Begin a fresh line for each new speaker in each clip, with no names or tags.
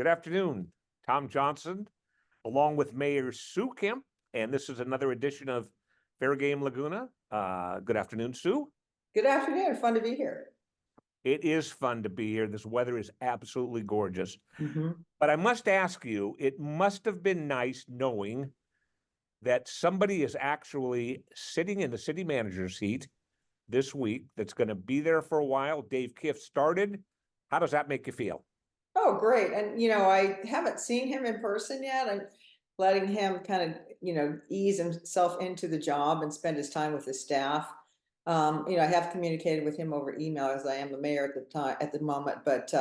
Good afternoon, Tom Johnson, along with Mayor Sue Kempf, and this is another edition of Fair Game Laguna. Good afternoon, Sue.
Good afternoon. Fun to be here.
It is fun to be here. This weather is absolutely gorgeous.
Mm-hmm.
But I must ask you, it must have been nice knowing that somebody is actually sitting in the city manager's seat this week that's going to be there for a while. Dave Kempf started. How does that make you feel?
Oh, great. And, I haven't seen him in person yet. I'm letting him kind of, ease himself into the job and spend his time with his staff. I have communicated with him over email as I am the mayor at the moment, but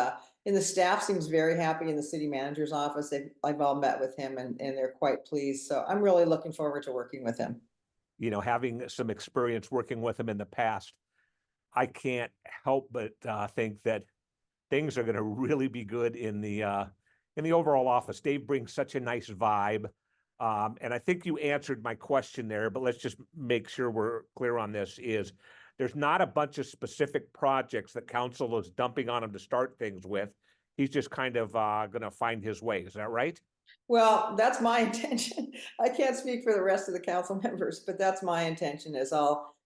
and the staff seems very happy in the city manager's office. I've all met with him and they're quite pleased. So I'm really looking forward to working with him.
Having some experience working with him in the past, I can't help but think that things are going to really be good in the overall office. Dave brings such a nice vibe. And I think you answered my question there, but let's just make sure we're clear on this is there's not a bunch of specific projects that council is dumping on him to start things with. He's just kind of going to find his way. Is that right?
Well, that's my intention. I can't speak for the rest of the council members, but that's my intention is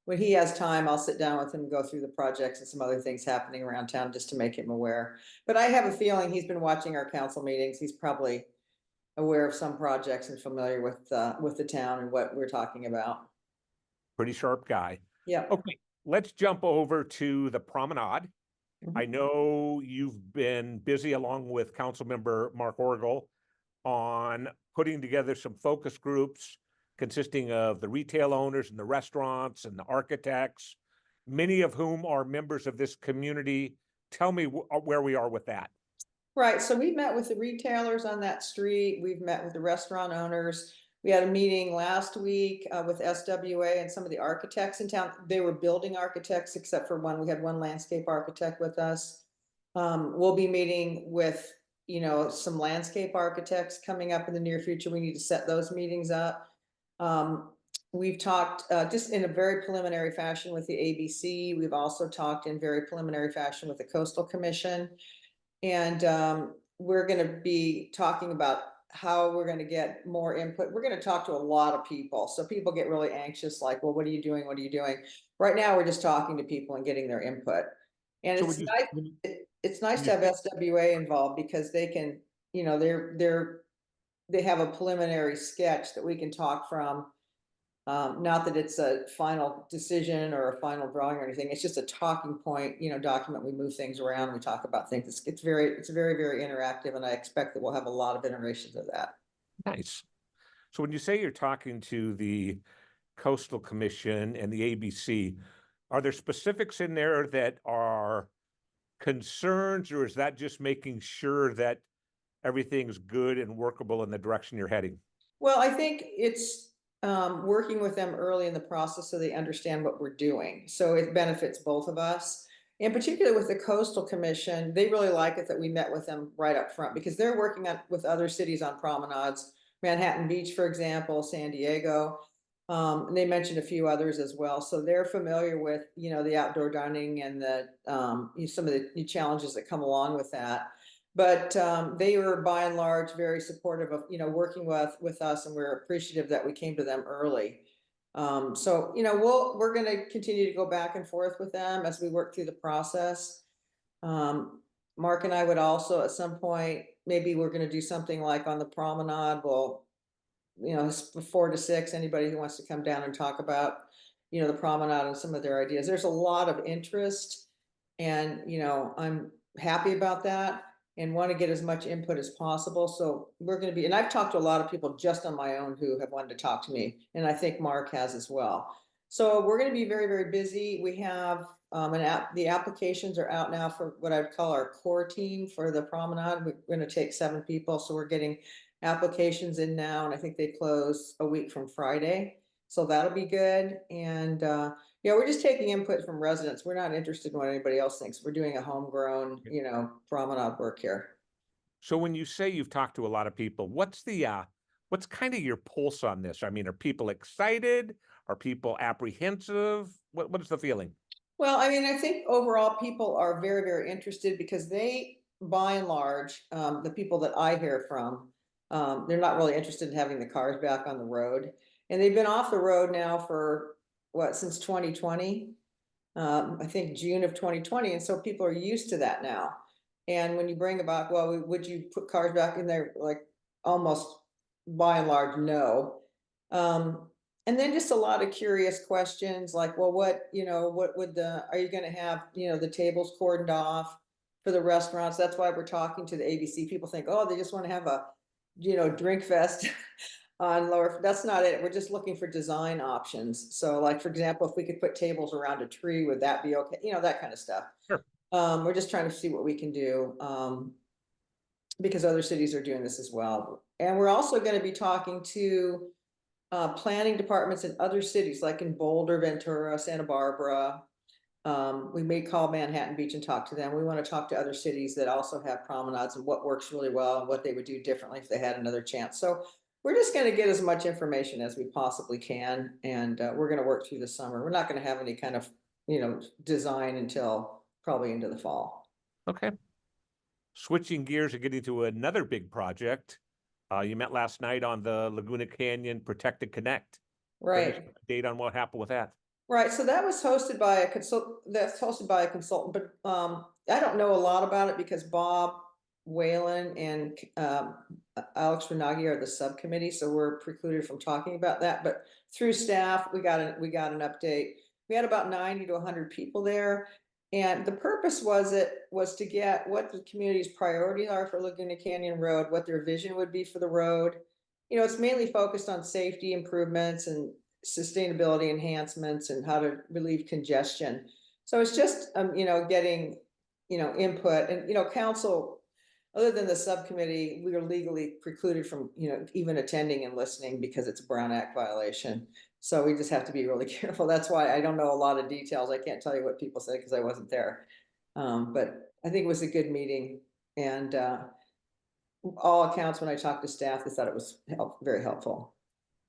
when he has time, I'll sit down with him and go through the projects and some other things happening around town just to make him aware. But I have a feeling he's been watching our council meetings. He's probably aware of some projects and familiar with the town and what we're talking about.
Pretty sharp guy.
Yeah.
Okay, let's jump over to the promenade.
Mm-hmm.
I know you've been busy along with Councilmember Mark Orgel on putting together some focus groups consisting of the retail owners and the restaurants and the architects, many of whom are members of this community. Tell me where we are with that.
Right. So we've met with the retailers on that street. We've met with the restaurant owners. We had a meeting last week with SWA and some of the architects in town. They were building architects, except for one. We had one landscape architect with us. We'll be meeting with, some landscape architects coming up in the near future. We need to set those meetings up. We've talked just in a very preliminary fashion with the ABC. We've also talked in very preliminary fashion with the Coastal Commission. And we're going to be talking about how we're going to get more input. We're going to talk to a lot of people. So people get really anxious, like, well, what are you doing? What are you doing? Right now, we're just talking to people and getting their input. And
So
it's nice. It's nice to have SWA involved because they can, they have a preliminary sketch that we can talk from. Not that it's a final decision or a final drawing or anything. It's just a talking point, document. We move things around. We talk about things. It's very, very interactive. And I expect that we'll have a lot of iterations of that.
Nice. So when you say you're talking to the Coastal Commission and the ABC, are there specifics in there that are concerns, or is that just making sure that everything's good and workable in the direction you're heading?
Well, I think it's working with them early in the process so they understand what we're doing. So it benefits both of us. In particular with the Coastal Commission, they really like it that we met with them right up front because they're working with other cities on promenades, Manhattan Beach, for example, San Diego. And they mentioned a few others as well. So they're familiar with, the outdoor dining and the some of the challenges that come along with that. But they were by and large very supportive of, working with us, and we're appreciative that we came to them early. So, we're going to continue to go back and forth with them as we work through the process. Mark and I would also at some point, maybe we're going to do something like on the promenade. Well, 4 to 6, anybody who wants to come down and talk about, the promenade and some of their ideas. There's a lot of interest and, I'm happy about that and want to get as much input as possible. So we're going to be, and I've talked to a lot of people just on my own who have wanted to talk to me. And I think Mark has as well. So we're going to be very, very busy. We have the applications are out now for what I would call our core team for the promenade. We're going to take 7 people. So we're getting applications in now. And I think they close a week from Friday. So that'll be good. And we're just taking input from residents. We're not interested in what anybody else thinks. We're doing a homegrown, promenade work here.
So when you say you've talked to a lot of people, what's kind of your pulse on this? I mean, are people excited? Are people apprehensive? What is the feeling?
Well, I mean, I think overall people are very, very interested because they by and large, the people that I hear from, they're not really interested in having the cars back on the road. And they've been off the road now for what, since 2020? I think June of 2020. And so people are used to that now. And when you bring about, well, would you put cars back in there? Like almost by and large, no. And then just a lot of curious questions like, well, what would are you going to have, the tables cordoned off for the restaurants? That's why we're talking to the ABC. People think, oh, they just want to have a, drink fest on lower. That's not it. We're just looking for design options. So like, for example, if we could put tables around a tree, would that be okay? That kind of stuff.
Sure.
We're just trying to see what we can do. Because other cities are doing this as well. And we're also going to be talking to planning departments in other cities, like in Boulder, Ventura, Santa Barbara. We may call Manhattan Beach and talk to them. We want to talk to other cities that also have promenades and what works really well and what they would do differently if they had another chance. So we're just going to get as much information as we possibly can. And we're going to work through the summer. We're not going to have any kind of, design until probably into the fall.
Okay. Switching gears and getting to another big project. You met last night on the Laguna Canyon Protect and Connect.
Right.
Date on what happened with that.
Right, so that was hosted by a consultant, but I don't know a lot about it because Bob Whalen and Alex Renagi are the subcommittee, so we're precluded from talking about that. But through staff, we got an update. We had about 90 to 100 people there, and the purpose was to get what the community's priorities are for Laguna Canyon Road, what their vision would be for the road. It's mainly focused on safety improvements and sustainability enhancements and how to relieve congestion. So it's just, getting, input and, council, other than the subcommittee, we are legally precluded from, even attending and listening because it's a Brown Act violation. So we just have to be really careful. That's why I don't know a lot of details. I can't tell you what people say because I wasn't there. But I think it was a good meeting, and all accounts, when I talked to staff, they thought it was very helpful.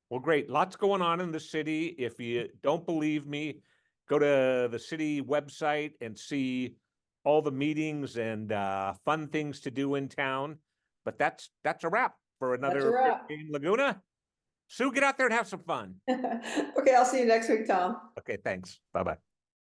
Well, great. Lots going on in the city. If you don't believe me, go to the city website and see all the meetings and fun things to do in town. But that's a wrap for another trip in Laguna. Sue, get out there and have some fun.
Okay, I'll see you next week, Tom.
Okay, thanks. Bye-bye.